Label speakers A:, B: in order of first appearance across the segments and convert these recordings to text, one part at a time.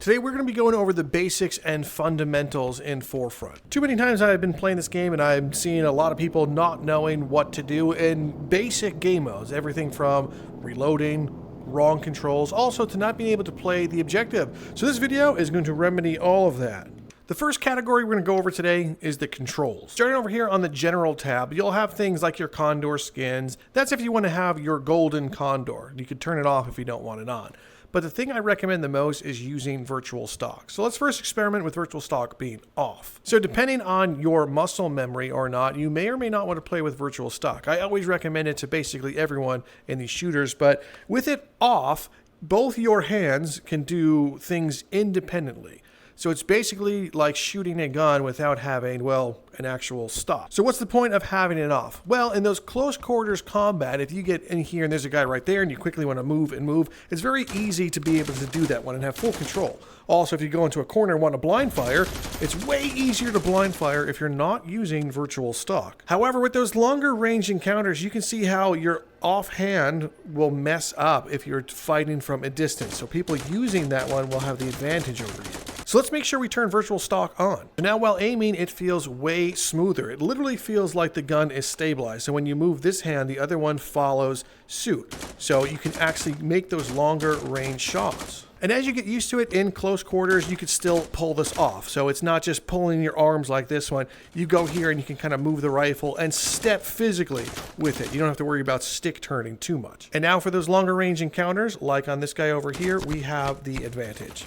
A: Today we're going to be going over the basics and fundamentals in Forefront. Too many times I've been playing this game and I'm seeing a lot of people not knowing what to do in basic game modes. Everything from reloading, wrong controls, also to not being able to play the objective. So this video is going to remedy all of that. The first category we're going to go over today is the controls. Starting over here on the General tab, you'll have things like your Condor skins. That's if you want to have your golden Condor. You could turn it off if you don't want it on. But the thing I recommend the most is using virtual stock. So let's first experiment with virtual stock being off. So depending on your muscle memory or not, you may or may not want to play with virtual stock. I always recommend it to basically everyone in these shooters, but with it off, both your hands can do things independently. So it's basically like shooting a gun without having, well, an actual stock. So what's the point of having it off? Well, in those close quarters combat, if you get in here and there's a guy right there and you quickly want to move and move, it's very easy to be able to do that one and have full control. Also, if you go into a corner and want to blind fire, it's way easier to blind fire if you're not using virtual stock. However, with those longer range encounters, you can see how your offhand will mess up if you're fighting from a distance. So people using that one will have the advantage over you. So let's make sure we turn virtual stock on. So now while aiming, it feels way smoother. It literally feels like the gun is stabilized. So when you move this hand, the other one follows suit. So you can actually make those longer range shots. And as you get used to it in close quarters, you can still pull this off. So it's not just pulling your arms like this one. You go here and you can kind of move the rifle and step physically with it. You don't have to worry about stick turning too much. And now for those longer range encounters, like on this guy over here, we have the advantage.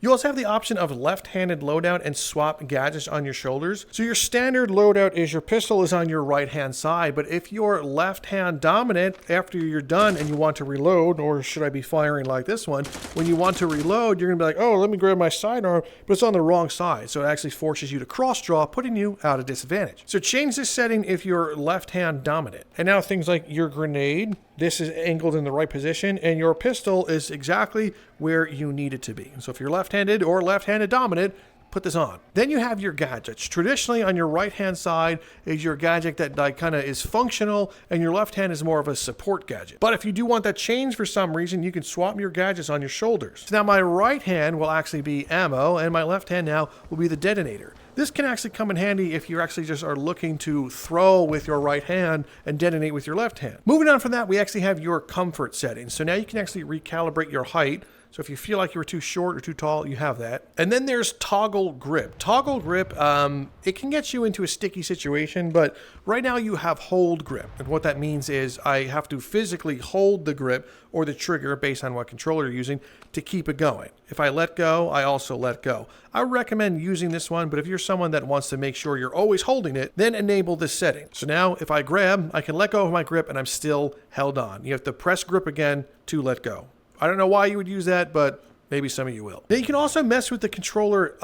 A: You also have the option of left-handed loadout and swap gadgets on your shoulders. So your standard loadout is your pistol is on your right-hand side, but if you're left-hand dominant, after you're done and you want to reload, or should I be firing like this one, when you want to reload, you're going to be like, oh, let me grab my sidearm, but it's on the wrong side. So it actually forces you to cross-draw, putting you at a disadvantage. So change this setting if you're left-hand dominant. And now things like your grenade, this is angled in the right position, and your pistol is exactly where you need it to be. So if you're left-handed or left-handed dominant, put this on. Then you have your gadgets. Traditionally, on your right-hand side is your gadget that kind of is functional, and your left hand is more of a support gadget. But if you do want that change for some reason, you can swap your gadgets on your shoulders. So now my right hand will actually be ammo, and my left hand now will be the detonator. This can actually come in handy if you actually just are looking to throw with your right hand and detonate with your left hand. Moving on from that, we actually have your comfort settings. So now you can actually recalibrate your height. So if you feel like you were too short or too tall, you have that. And then there's toggle grip. Toggle grip, it can get you into a sticky situation, but right now you have hold grip. And what that means is I have to physically hold the grip or the trigger based on what controller you're using to keep it going. If I let go, I also let go. I recommend using this one, but if you're someone that wants to make sure you're always holding it, then enable this setting. So now if I grab, I can let go of my grip and I'm still held on. You have to press grip again to let go. I don't know why you would use that, but maybe some of you will. Now you can also mess with the controller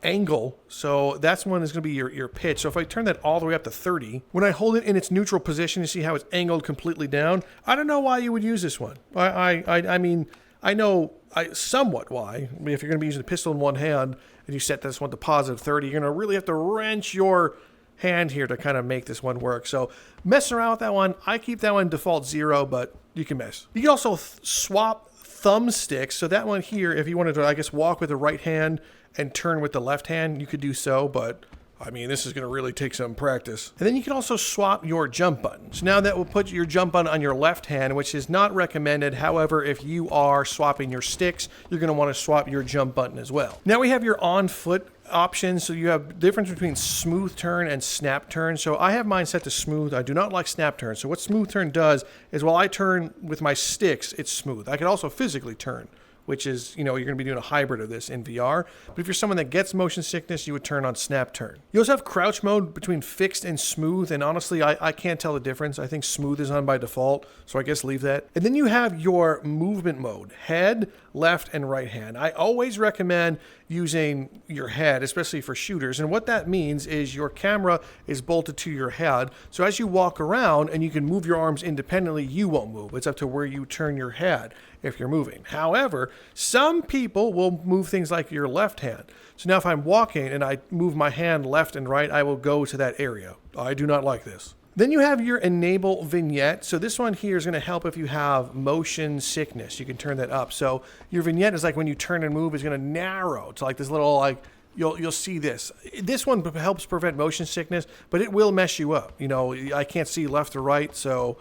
A: angle. So that's one that's going to be your pitch. So if I turn that all the way up to 30, when I hold it in its neutral position, you see how it's angled completely down. I don't know why you would use this one. I mean, I know somewhat why. I mean, if you're going to be using a pistol in one hand and you set this one to positive 30, you're going to really have to wrench your hand here to kind of make this one work. So mess around with that one. I keep that one default 0, but you can mess. You can also swap thumbsticks. So that one here, if you wanted to, I guess, walk with the right hand and turn with the left hand, you could do so, but I mean, this is going to really take some practice. And then you can also swap your jump button. So now that will put your jump button on your left hand, which is not recommended. However, if you are swapping your sticks, you're going to want to swap your jump button as well. Now we have your on foot options. So you have difference between smooth turn and snap turn. So I have mine set to smooth. I do not like snap turn. So what smooth turn does is while I turn with my sticks, it's smooth. I can also physically turn, which is, you know, you're going to be doing a hybrid of this in VR. But if you're someone that gets motion sickness, you would turn on snap turn. You also have crouch mode between fixed and smooth. And honestly, I can't tell the difference. I think smooth is on by default. So I guess leave that. And then you have your movement mode, head, left, and right hand. I always recommend using your head, especially for shooters. And what that means is your camera is bolted to your head. So as you walk around and you can move your arms independently, you won't move. It's up to where you turn your head if you're moving. However, some people will move things like your left hand. So now if I'm walking and I move my hand left and right, I will go to that area. I do not like this. Then you have your enable vignette. So this one here is going to help if you have motion sickness. You can turn that up. So your vignette is like when you turn and move is going to narrow to like this little like, you'll see this. This one helps prevent motion sickness, but it will mess you up. You know, I can't see left or right, so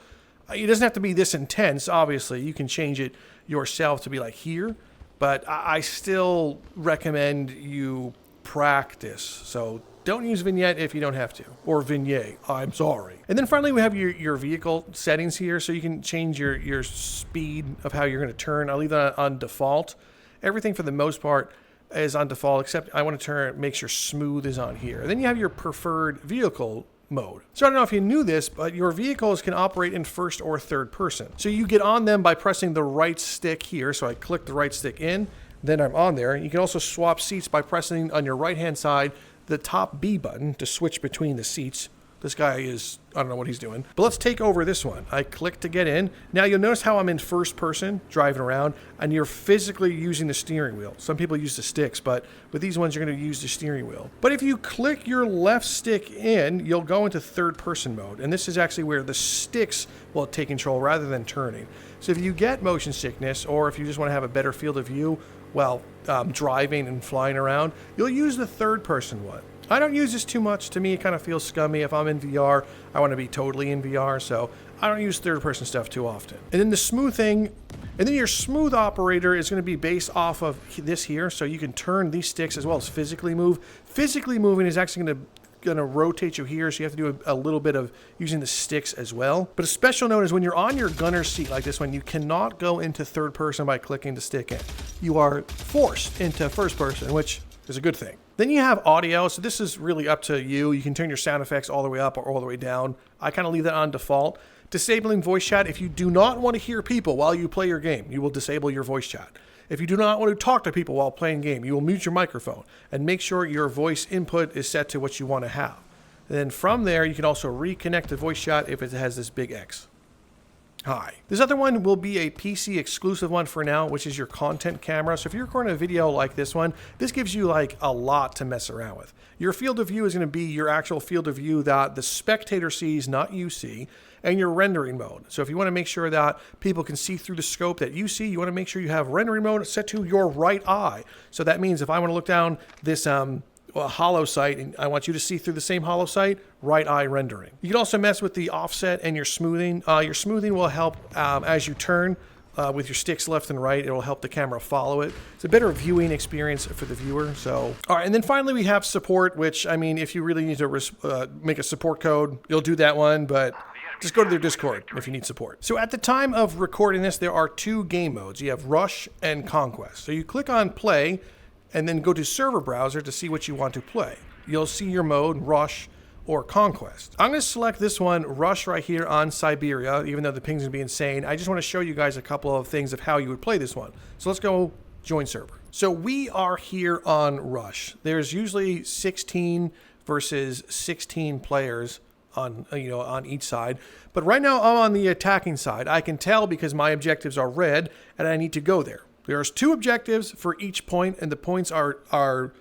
A: it doesn't have to be this intense. Obviously, you can change it yourself to be like here, but I still recommend you practice. So don't use vignette if you don't have to, or vignette, I'm sorry. And then finally we have your vehicle settings here, so you can change your speed of how you're going to turn. I'll leave that on default. Everything for the most part is on default, except I want to make sure smooth is on here. Then you have your preferred vehicle mode. So I don't know if you knew this, but your vehicles can operate in first or third person. So you get on them by pressing the right stick here. So I click the right stick in, then I'm on there. You can also swap seats by pressing on your right hand side the top B button to switch between the seats. This guy is, I don't know what he's doing. But let's take over this one. I click to get in. Now you'll notice how I'm in first person driving around and you're physically using the steering wheel. Some people use the sticks, but with these ones you're going to use the steering wheel. But if you click your left stick in, you'll go into third person mode. And this is actually where the sticks will take control rather than turning. So if you get motion sickness, or if you just want to have a better field of view while driving and flying around, you'll use the third person one. I don't use this too much. To me, it kind of feels scummy. If I'm in VR, I want to be totally in VR, so I don't use third-person stuff too often. And then the smoothing, and then your smooth operator is going to be based off of this here, so you can turn these sticks as well as physically move. Physically moving is actually going to rotate you here, so you have to do a little bit of using the sticks as well. But a special note is when you're on your gunner seat like this one, you cannot go into third person by clicking the stick in. You are forced into first person, which is a good thing. Then you have audio, so this is really up to you. You can turn your sound effects all the way up or all the way down. I kind of leave that on default. Disabling voice chat, if you do not want to hear people while you play your game, you will disable your voice chat. If you do not want to talk to people while playing game, you will mute your microphone and make sure your voice input is set to what you want to have. And then from there, you can also reconnect the voice chat if it has this big X. Hi. This other one will be a PC exclusive one for now, which is your content camera. So if you're recording a video like this one, this gives you like a lot to mess around with. Your field of view is going to be your actual field of view that the spectator sees, not you see, and your rendering mode. So if you want to make sure that people can see through the scope that you see, you want to make sure you have rendering mode set to your right eye. So that means if I want to look down this hollow sight and I want you to see through the same hollow sight, right eye rendering. You can also mess with the offset and your smoothing. Your smoothing will help as you turn with your sticks left and right. It will help the camera follow it. It's a better viewing experience for the viewer. So, all right, and then finally we have support, which I mean, if you really need to make a support code, you'll do that one, but just go to their Discord if you need support. So at the time of recording this, there are two game modes. You have Rush and Conquest. So you click on play and then go to server browser to see what you want to play. You'll see your mode, Rush or Conquest. I'm going to select this one, Rush, right here on Siberia, even though the ping's going to be insane. I just want to show you guys a couple of things of how you would play this one. So let's go join server. So we are here on Rush. There's usually 16 versus 16 players on each side. But right now I'm on the attacking side. I can tell because my objectives are red and I need to go there. There's two objectives for each point, and the points are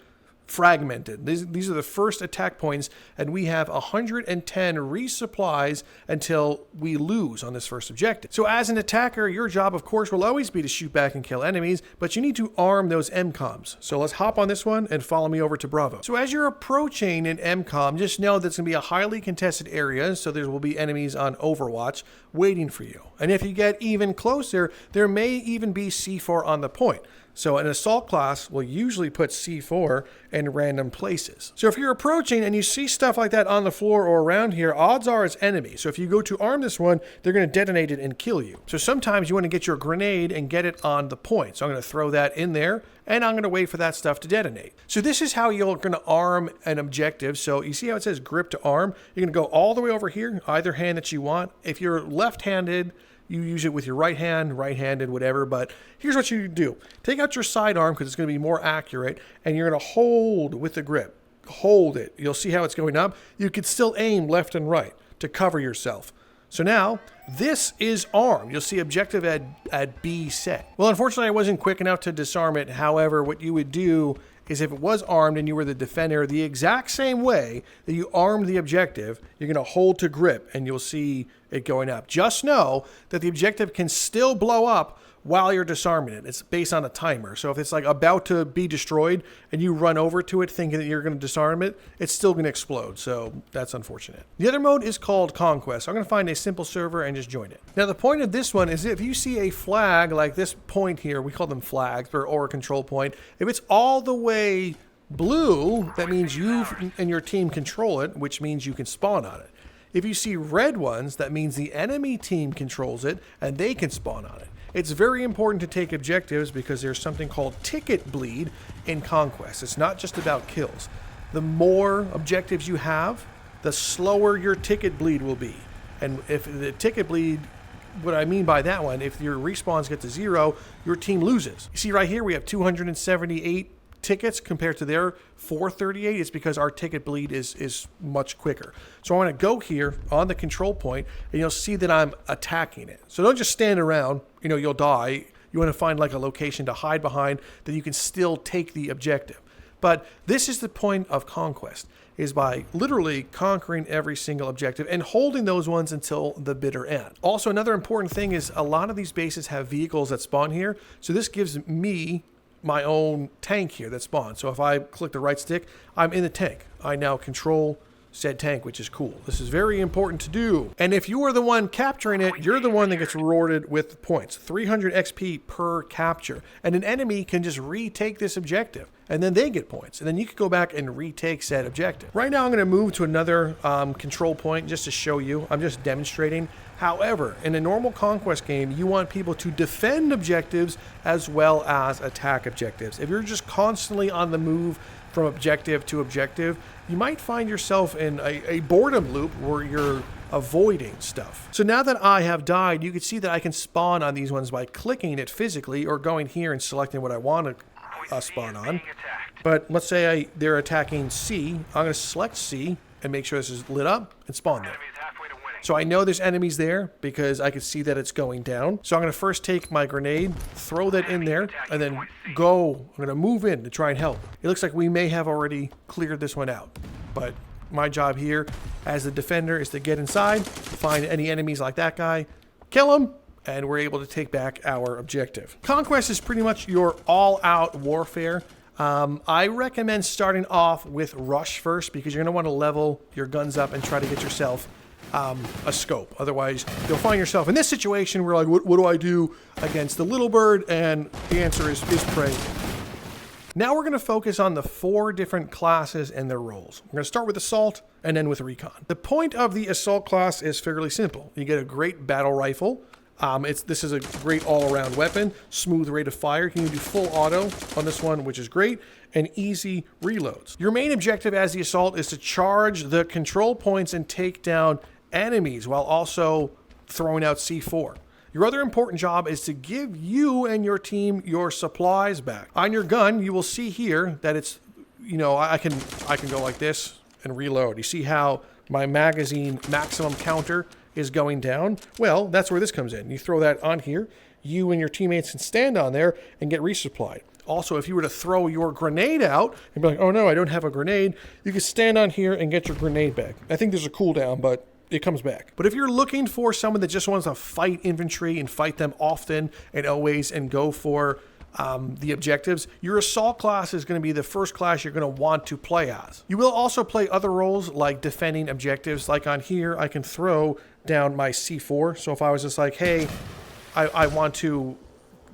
A: fragmented. These are the first attack points, and we have 110 resupplies until we lose on this first objective. So as an attacker, your job, of course, will always be to shoot back and kill enemies, but you need to arm those MCOMs. So let's hop on this one and follow me over to Bravo. So as you're approaching an MCOM, just know that it's going to be a highly contested area, so there will be enemies on Overwatch waiting for you. And if you get even closer, there may even be C4 on the point. So an assault class will usually put C4 in random places. So if you're approaching and you see stuff like that on the floor or around here, odds are it's enemy. So if you go to arm this one, they're going to detonate it and kill you. So sometimes you want to get your grenade and get it on the point. So I'm going to throw that in there and I'm going to wait for that stuff to detonate. So this is how you're going to arm an objective. So you see how it says grip to arm? You're going to go all the way over here, either hand that you want. If you're left-handed, you use it with your right hand, right-handed, whatever. But here's what you do. Take out your sidearm because it's going to be more accurate, and you're going to hold with the grip. Hold it. You'll see how it's going up. You could still aim left and right to cover yourself. So now, this is armed. You'll see objective at B set. Well, unfortunately, I wasn't quick enough to disarm it. However, what you would do is if it was armed and you were the defender, the exact same way that you armed the objective, you're going to hold to grip and you'll see it going up. Just know that the objective can still blow up while you're disarming it. It's based on a timer. So if it's like about to be destroyed and you run over to it thinking that you're going to disarm it, it's still going to explode. So that's unfortunate. The other mode is called Conquest. I'm going to find a simple server and just join it. Now the point of this one is if you see a flag like this point here, we call them flags or a control point. If it's all the way blue, that means you and your team control it, which means you can spawn on it. If you see red ones, that means the enemy team controls it and they can spawn on it. It's very important to take objectives because there's something called ticket bleed in Conquest. It's not just about kills. The more objectives you have, the slower your ticket bleed will be. And if the ticket bleed, what I mean by that one, if your respawns get to 0, your team loses. You see right here, we have 278 tickets compared to their 438. It's because our ticket bleed is much quicker. So I want to go here on the control point and you'll see that I'm attacking it. So don't just stand around, you'll die. You want to find like a location to hide behind that you can still take the objective. But this is the point of Conquest, is by literally conquering every single objective and holding those ones until the bitter end. Also, another important thing is a lot of these bases have vehicles that spawn here. So this gives me my own tank here that spawns. So if I click the right stick, I'm in the tank. I now control said tank, which is cool. This is very important to do. And if you are the one capturing it, you're the one that gets rewarded with points. 300 XP per capture. And an enemy can just retake this objective and then they get points. And then you can go back and retake said objective. Right now I'm going to move to another control point just to show you. I'm just demonstrating. However, in a normal Conquest game, you want people to defend objectives as well as attack objectives. If you're just constantly on the move from objective to objective, you might find yourself in a boredom loop where you're avoiding stuff. So now that I have died, you can see that I can spawn on these ones by clicking it physically or going here and selecting what I want to spawn on. But let's say they're attacking C. I'm going to select C and make sure this is lit up and spawn there. So I know there's enemies there because I can see that it's going down. So I'm going to first take my grenade, throw that in there, and then go. I'm going to move in to try and help. It looks like we may have already cleared this one out. But my job here as the defender is to get inside, find any enemies like that guy, kill them, and we're able to take back our objective. Conquest is pretty much your all-out warfare. I recommend starting off with Rush first because you're going to want to level your guns up and try to get yourself a scope. Otherwise, you'll find yourself in this situation where like, what do I do against the little bird? And the answer is pray. Now we're going to focus on the 4 different classes and their roles. We're going to start with Assault and then with Recon. The point of the Assault class is fairly simple. You get a great battle rifle. This is a great all-around weapon, smooth rate of fire. You can do full auto on this one, which is great, and easy reloads. Your main objective as the Assault is to charge the control points and take down enemies while also throwing out C4. Your other important job is to give you and your team your supplies back. On your gun, you will see here that it's, I can go like this and reload. You see how my magazine maximum counter is going down? Well, that's where this comes in. You throw that on here, you and your teammates can stand on there and get resupplied. Also, if you were to throw your grenade out and be like, oh no, I don't have a grenade, you can stand on here and get your grenade back. I think there's a cooldown, but it comes back. But if you're looking for someone that just wants to fight infantry and fight them often and always and go for the objectives, your Assault class is going to be the first class you're going to want to play as. You will also play other roles like defending objectives. Like on here, I can throw down my C4. So if I was just like, hey, I want to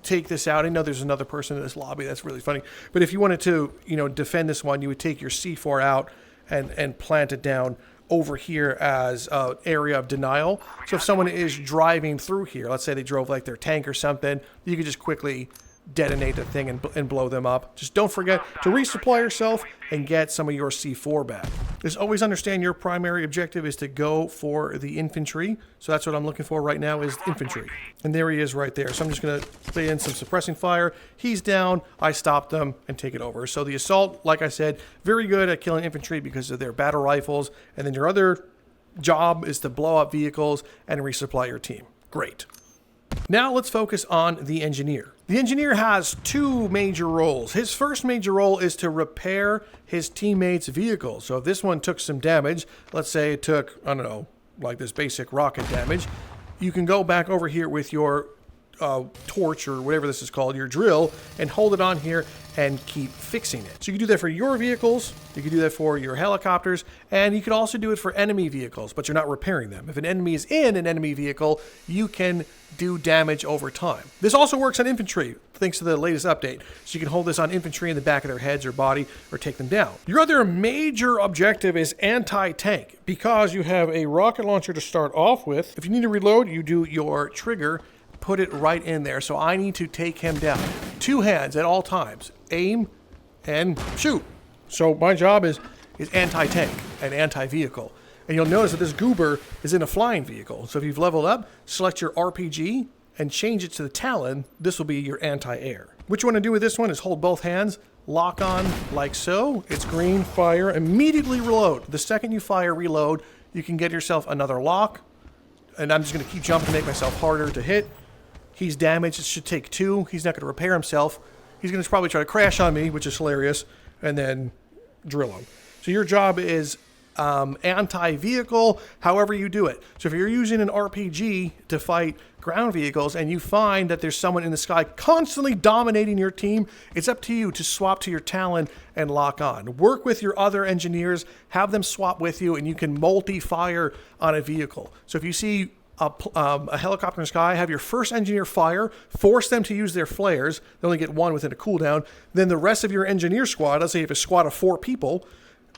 A: take this out. I know there's another person in this lobby. That's really funny. But if you wanted to, defend this one, you would take your C4 out and plant it down over here as an area of denial. So if someone is driving through here, let's say they drove like their tank or something, you could just quickly detonate the thing and blow them up. Just don't forget to resupply yourself and get some of your C4 back. Just always understand your primary objective is to go for the infantry. So that's what I'm looking for right now is infantry. And there he is right there. So I'm just going to play in some suppressing fire. He's down. I stopped them and take it over. So the Assault, like I said, very good at killing infantry because of their battle rifles. And then your other job is to blow up vehicles and resupply your team. Great. Now let's focus on the engineer. The engineer has two major roles. His first major role is to repair his teammates' vehicles. So if this one took some damage, let's say it took, I don't know, like this basic rocket damage, you can go back over here with your torch or whatever this is called, your drill, and hold it on here and keep fixing it. So you can do that for your vehicles, you can do that for your helicopters, and you can also do it for enemy vehicles, but you're not repairing them. If an enemy is in an enemy vehicle, you can do damage over time. This also works on infantry, thanks to the latest update. So you can hold this on infantry in the back of their heads or body or take them down. Your other major objective is anti-tank. Because you have a rocket launcher to start off with, if you need to reload, you do your trigger, put it right in there. So I need to take him down. 2 hands at all times. Aim and shoot. So my job is anti-tank and anti-vehicle. And you'll notice that this goober is in a flying vehicle. So if you've leveled up, select your RPG and change it to the Talon. This will be your anti-air. What you want to do with this one is hold both hands, lock on like so. It's green, fire, immediately reload. The second you fire, reload, you can get yourself another lock. And I'm just going to keep jumping to make myself harder to hit. He's damaged. It should take 2. He's not going to repair himself. He's going to probably try to crash on me, which is hilarious, and then drill him. So your job is anti-vehicle, however you do it. So if you're using an RPG to fight ground vehicles and you find that there's someone in the sky constantly dominating your team, it's up to you to swap to your Talon and lock on. Work with your other engineers, have them swap with you, and you can multi-fire on a vehicle. So if you see a helicopter in the sky, have your first engineer fire, force them to use their flares. They only get 1 within a cooldown. Then the rest of your engineer squad, let's say if a squad of 4 people,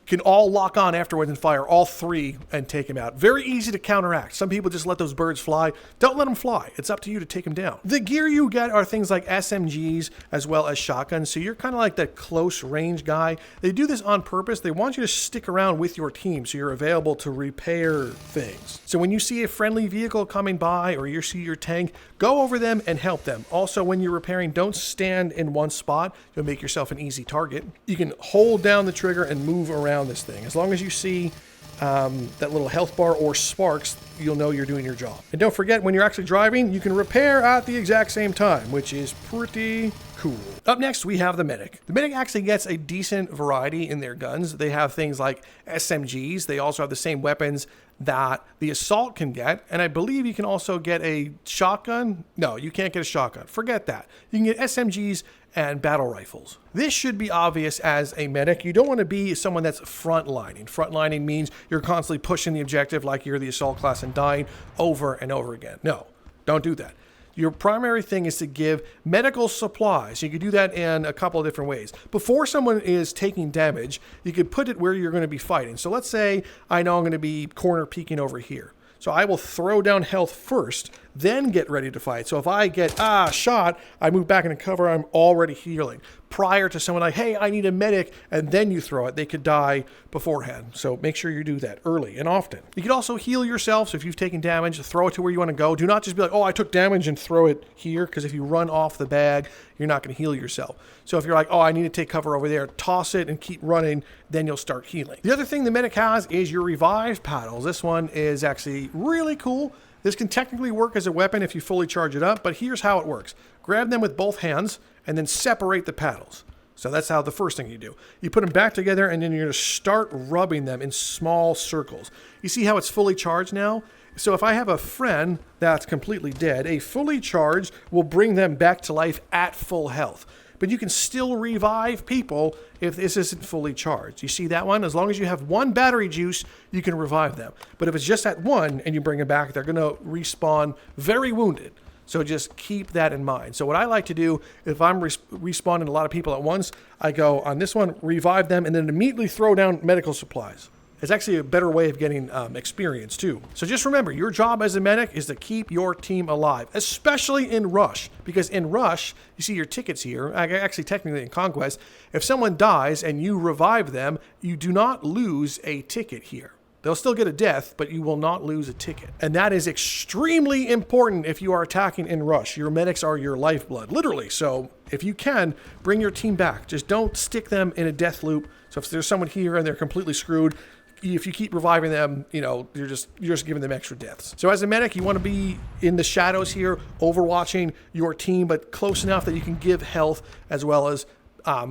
A: can all lock on afterwards and fire all 3 and take him out. Very easy to counteract. Some people just let those birds fly. Don't let them fly. It's up to you to take them down. The gear you get are things like SMGs as well as shotguns. So you're kind of like that close range guy. They do this on purpose. They want you to stick around with your team so you're available to repair things. So when you see a friendly vehicle coming by or you see your tank, go over them and help them. Also, when you're repairing, don't stand in one spot. You'll make yourself an easy target. You can hold down the trigger and move around this thing. As long as you see that little health bar or sparks, you'll know you're doing your job. And don't forget, when you're actually driving, you can repair at the exact same time, which is pretty cool. Up next, we have the medic. The medic actually gets a decent variety in their guns. They have things like SMGs. They also have the same weapons that the assault can get. And I believe you can also get a shotgun. No, you can't get a shotgun. Forget that. You can get SMGs and battle rifles. This should be obvious as a medic. You don't want to be someone that's frontlining. Frontlining means you're constantly pushing the objective like you're the assault class and dying over and over again. No, don't do that. Your primary thing is to give medical supplies. You can do that in a couple of different ways. Before someone is taking damage, you can put it where you're going to be fighting. So let's say I know I'm going to be corner peeking over here. So I will throw down health first, then get ready to fight. So if I get shot, I move back into cover, I'm already healing. Prior to someone like, hey, I need a medic, and then you throw it, they could die beforehand. So make sure you do that early and often. You can also heal yourself. So if you've taken damage, throw it to where you want to go. Do not just be like, oh, I took damage and throw it here, because if you run off the bag, you're not going to heal yourself. So if you're like, oh, I need to take cover over there, toss it and keep running, then you'll start healing. The other thing the medic has is your revive paddles. This one is actually really cool. This can technically work as a weapon if you fully charge it up, but here's how it works. Grab them with both hands and then separate the paddles. So that's how the first thing you do. You put them back together and then you're going to start rubbing them in small circles. You see how it's fully charged now? So if I have a friend that's completely dead, a fully charged will bring them back to life at full health. But you can still revive people if this isn't fully charged. You see that one? As long as you have 1 battery juice, you can revive them. But if it's just at 1 and you bring them back, they're going to respawn very wounded. So just keep that in mind. So what I like to do, if I'm respawning a lot of people at once, I go on this one, revive them, and then immediately throw down medical supplies. It's actually a better way of getting experience too. So just remember, your job as a medic is to keep your team alive, especially in Rush. Because in Rush, you see your tickets here, actually technically in Conquest, if someone dies and you revive them, you do not lose a ticket here. They'll still get a death, but you will not lose a ticket. And that is extremely important if you are attacking in Rush. Your medics are your lifeblood, literally. So if you can, bring your team back. Just don't stick them in a death loop. So if there's someone here and they're completely screwed, if you keep reviving them, you know, you're just giving them extra deaths. So as a medic, you want to be in the shadows here, overwatching your team, but close enough that you can give health as well as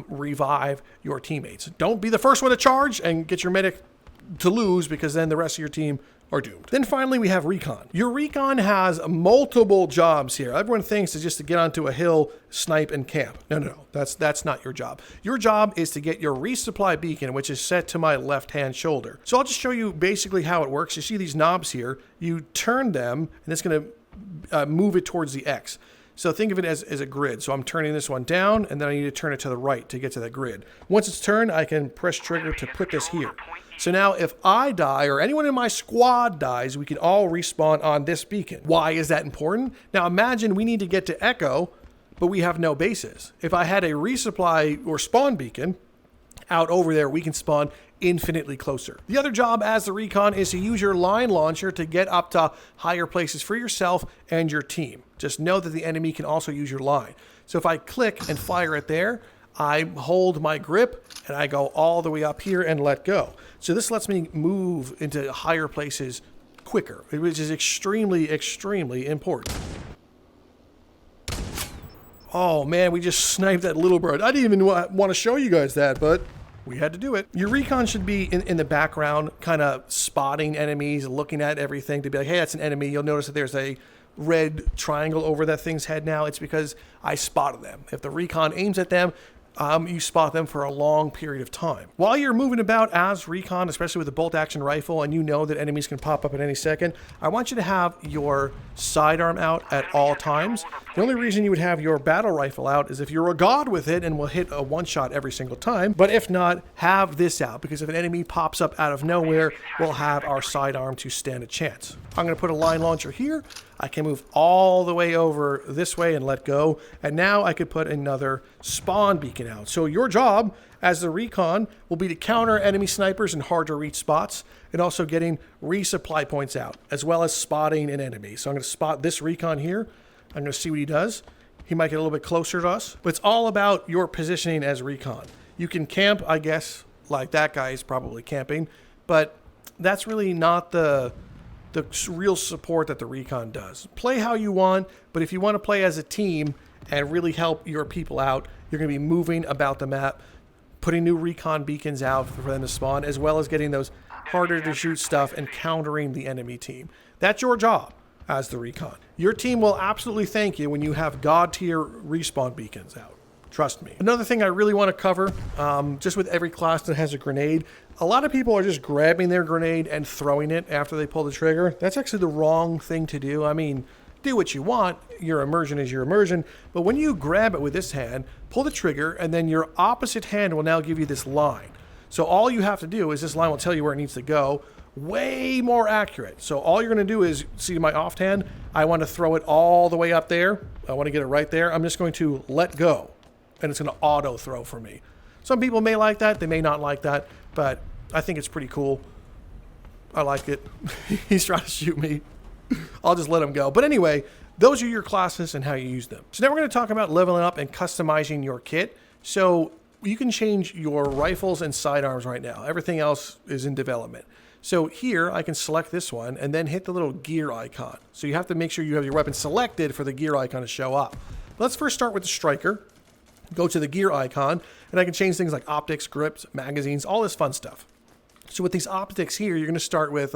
A: revive your teammates. Don't be the first one to charge and get your medic to lose, because then the rest of your team are doomed. Then finally, we have recon. Your recon has multiple jobs here. Everyone thinks it's just to get onto a hill, snipe, and camp. No. That's not your job. Your job is to get your resupply beacon, which is set to my left-hand shoulder. So I'll just show you basically how it works. You see these knobs here. You turn them, and it's going to move it towards the X. So think of it as a grid. So I'm turning this one down, and then I need to turn it to the right to get to that grid. Once it's turned, I can press trigger to put this here. So now if I die or anyone in my squad dies, we can all respawn on this beacon. Why is that important? Now imagine we need to get to Echo, but we have no bases. If I had a resupply or spawn beacon out over there, we can spawn infinitely closer. The other job as the recon is to use your line launcher to get up to higher places for yourself and your team. Just know that the enemy can also use your line. So if I click and fire it there, I hold my grip and I go all the way up here and let go. So this lets me move into higher places quicker, which is extremely, extremely important. Oh man, we just sniped that little bird. I didn't even want to show you guys that, but we had to do it. Your recon should be in the background, kind of spotting enemies, looking at everything to be like, hey, that's an enemy. You'll notice that there's a red triangle over that thing's head now. It's because I spotted them. If the recon aims at them, you spot them for a long period of time. While you're moving about as recon, especially with the bolt action rifle, and you know that enemies can pop up at any second, I want you to have your sidearm out at all times. The only reason you would have your battle rifle out is if you're a god with it and will hit a one shot every single time. But if not, have this out, because if an enemy pops up out of nowhere, we'll have our sidearm to stand a chance. I'm going to put a line launcher here. I can move all the way over this way and let go. And now I could put another spawn beacon out. So your job as the recon will be to counter enemy snipers in hard to reach spots, and also getting resupply points out, as well as spotting an enemy. So I'm going to spot this recon here. I'm going to see what he does. He might get a little bit closer to us, but it's all about your positioning as recon. You can camp, I guess, like that guy is probably camping, but that's really not the real support that the recon does. Play how you want, but if you want to play as a team and really help your people out, you're going to be moving about the map, putting new recon beacons out for them to spawn, as well as getting those harder to shoot stuff and countering the enemy team. That's your job as the recon. Your team will absolutely thank you when you have god tier respawn beacons out. Trust me. Another thing I really want to cover, just with every class that has a grenade, a lot of people are just grabbing their grenade and throwing it after they pull the trigger. That's actually the wrong thing to do. I mean, do what you want. Your immersion is your immersion. But when you grab it with this hand, pull the trigger, and then your opposite hand will now give you this line. So all you have to do is this line will tell you where it needs to go. Way more accurate. So all you're going to do is, see my off hand, I want to throw it all the way up there. I want to get it right there. I'm just going to let go, and it's going to auto throw for me. Some people may like that, they may not like that, but I think it's pretty cool. I like it. He's trying to shoot me. I'll just let him go. But anyway, those are your classes and how you use them. So now we're going to talk about leveling up and customizing your kit. So you can change your rifles and sidearms right now. Everything else is in development. So here I can select this one and then hit the little gear icon. So you have to make sure you have your weapon selected for the gear icon to show up. Let's first start with the striker. Go to the gear icon, and I can change things like optics, grips, magazines, all this fun stuff. So with these optics here, you're going to start with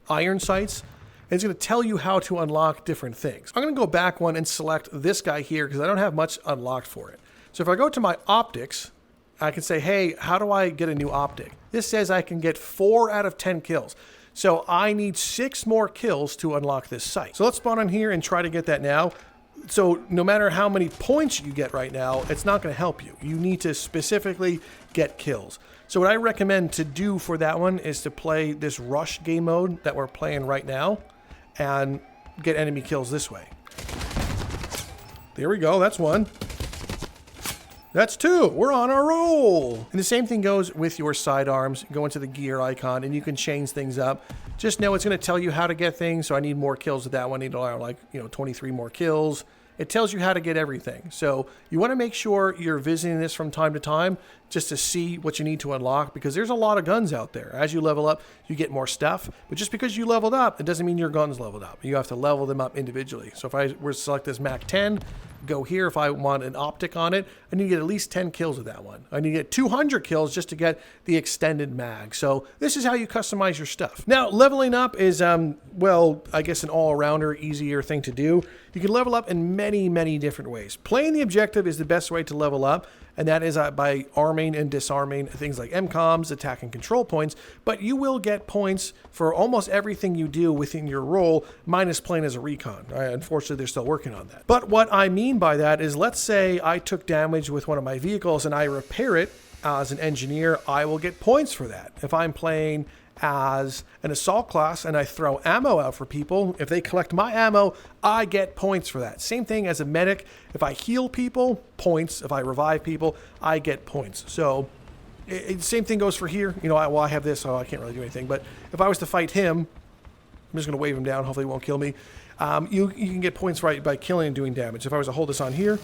A: iron sights, and it's going to tell you how to unlock different things. I'm going to go back one and select this guy here because I don't have much unlocked for it. So if I go to my optics, I can say, hey, how do I get a new optic? This says I can get 4 out of 10 kills. So I need 6 more kills to unlock this sight. So let's spawn on here and try to get that now. So no matter how many points you get right now, it's not going to help you. You need to specifically get kills. So what I recommend to do for that one is to play this rush game mode that we're playing right now and get enemy kills this way. There we go. That's 1. That's 2. We're on a roll. And the same thing goes with your sidearms. Go into the gear icon and you can change things up. Just know it's going to tell you how to get things. So I need more kills with that one. I need to allow 23 more kills. it tells you how to get everything. So you want to make sure you're visiting this from time to time just to see what you need to unlock, because there's a lot of guns out there. As you level up, you get more stuff, but just because you leveled up, it doesn't mean your gun's leveled up. You have to level them up individually. So if I were to select this Mac 10, go here, if I want an optic on it, I need to get at least 10 kills with that one. I need to get 200 kills just to get the extended mag. So this is how you customize your stuff. Now, leveling up is, well, I guess an all-arounder, easier thing to do. You can level up in many, many different ways. Playing the objective is the best way to level up, and that is by arming and disarming things like MCOMs, attack and control points, but you will get points for almost everything you do within your role, minus playing as a recon. Unfortunately, they're still working on that. But what I mean by that is, let's say I took damage with one of my vehicles and I repair it as an engineer, I will get points for that. If I'm playing as an assault class and I throw ammo out for people, if they collect my ammo, I get points for that. Same thing as a medic. If I heal people, points. If I revive people, I get points. So same thing goes for here. You know, I have this, so I can't really do anything. But if I was to fight him, I'm just going to wave him down. Hopefully he won't kill me. You can get points right by killing and doing damage. If I was to hold this on here,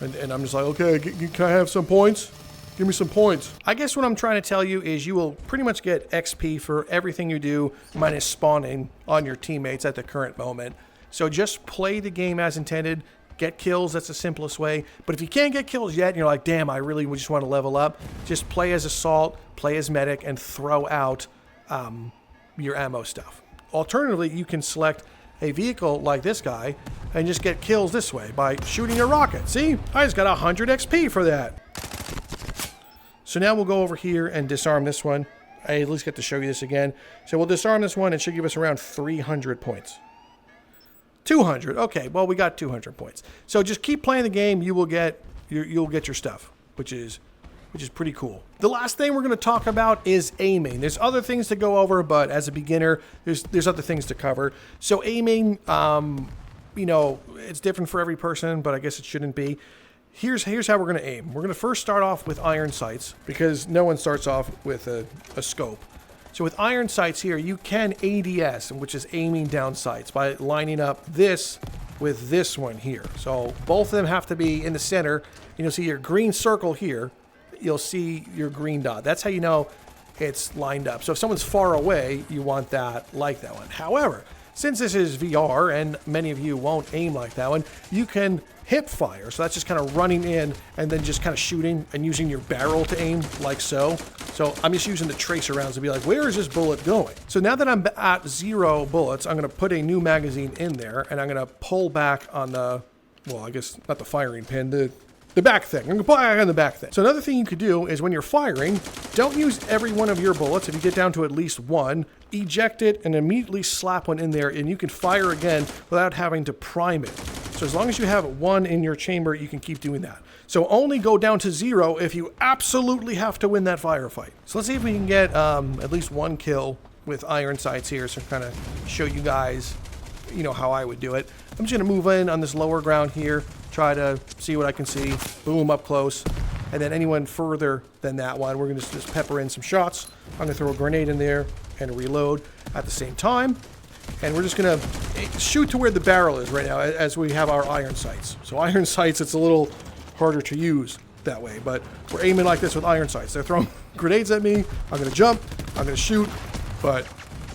A: and I'm just like, okay, can I have some points? Give me some points. I guess what I'm trying to tell you is you will pretty much get XP for everything you do, minus spawning on your teammates at the current moment. So just play the game as intended. Get kills, that's the simplest way. But if you can't get kills yet and you're like, damn, I really just want to level up, just play as assault, play as medic, and throw out your ammo stuff. Alternatively, you can select a vehicle like this guy and just get kills this way by shooting a rocket. See, I just got 100 XP for that. So now we'll go over here and disarm this one. I at least get to show you this again. So we'll disarm this one. It should give us around 300 points. 200. Okay, well, we got 200 points. So just keep playing the game. You will get you'll get your stuff, which is pretty cool. The last thing we're going to talk about is aiming. There's other things to go over, but as a beginner, there's other things to cover. So aiming, you know, it's different for every person, but I guess it shouldn't be. Here's how we're going to aim. We're going to first start off with iron sights, because no one starts off with a scope. So with iron sights here, you can ADS, which is aiming down sights, by lining up this with this one here. So both of them have to be in the center. You'll see your green circle here. You'll see your green dot. That's how you know it's lined up. So if someone's far away, you want that like that one. However, since this is VR and many of you won't aim like that one, you can hip fire. So that's just kind of running in and then just kind of shooting and using your barrel to aim like so. So I'm just using the tracer rounds to be like, where is this bullet going? So now that I'm at 0 bullets, I'm going to put a new magazine in there and I'm going to pull back on the, well, I guess not the firing pin, the back thing. I'm going to pull back on the back thing. So another thing you could do is when you're firing, don't use every one of your bullets. If you get down to at least one, eject it and immediately slap one in there, and you can fire again without having to prime it. So as long as you have one in your chamber, you can keep doing that. So only go down to 0 if you absolutely have to win that firefight. So let's see if we can get at least one kill with iron sights here, so kind of show you guys, you know, how I would do it. I'm just going to move in on this lower ground here, try to see what I can see. Boom, up close. And then anyone further than that one, we're going to just pepper in some shots. I'm going to throw a grenade in there and reload at the same time. And we're just going to shoot to where the barrel is right now as we have our iron sights. So iron sights, it's a little harder to use that way, but we're aiming like this with iron sights. They're throwing grenades at me. I'm going to jump. I'm going to shoot, but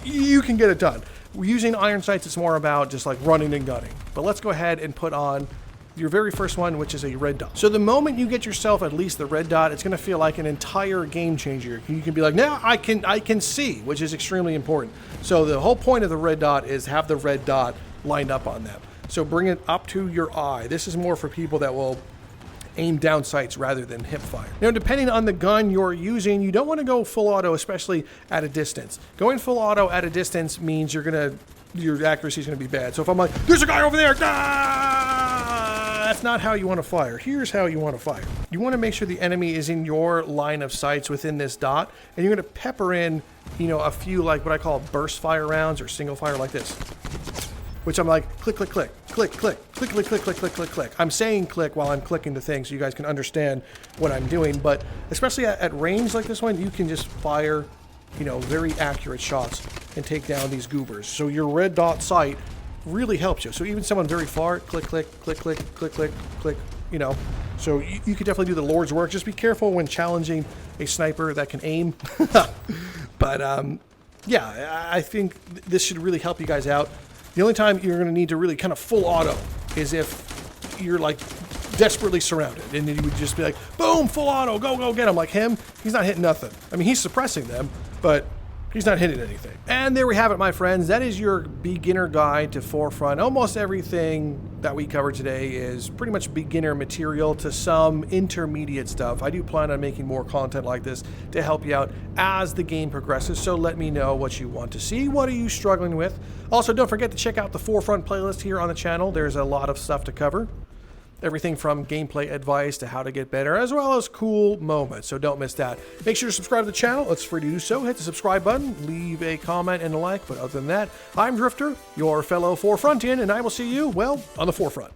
A: you can get it done. Using iron sights, it's more about just like running and gunning. But let's go ahead and put on your very first one, which is a red dot. So the moment you get yourself at least the red dot, it's going to feel like an entire game changer. You can be like, now I can see, which is extremely important. So the whole point of the red dot is have the red dot lined up on them. So bring it up to your eye. This is more for people that will aim down sights rather than hip fire. Now, depending on the gun you're using, you don't want to go full auto, especially at a distance. Going full auto at a distance means your accuracy is going to be bad. So if I'm like, there's a guy over there, that's not how you want to fire. Here's how you want to fire. You want to make sure the enemy is in your line of sights within this dot, and you're going to pepper in, you know, a few like what I call burst fire rounds or single fire like this, which I'm like click, click, click, click, click, click, click, click, click, click, click, click. I'm saying click while I'm clicking the thing so you guys can understand what I'm doing. But especially at range like this one, you can just fire, you know, very accurate shots and take down these goobers. So your red dot sight really helps you. So even someone very far, click, click, click, click, click, click, click, you know. So you could definitely do the Lord's work. Just be careful when challenging a sniper that can aim. But yeah, I think this should really help you guys out. The only time you're going to need to really kind of full auto is if you're like desperately surrounded, and then you would just be like, boom, full auto, go, go, get him. Like him, he's not hitting nothing. I mean, he's suppressing them, but he's not hitting anything. And there we have it, my friends. That is your beginner guide to Forefront. Almost everything that we covered today is pretty much beginner material to some intermediate stuff. I do plan on making more content like this to help you out as the game progresses, so let me know what you want to see. What are you struggling with? Also, don't forget to check out the Forefront playlist here on the channel. There's a lot of stuff to cover. Everything from gameplay advice to how to get better, as well as cool moments, so don't miss that. Make sure to subscribe to the channel. It's free to do so. Hit the subscribe button, leave a comment and a like, but other than that, I'm Drifter, your fellow Forefrontian, and I will see you, well, on the forefront.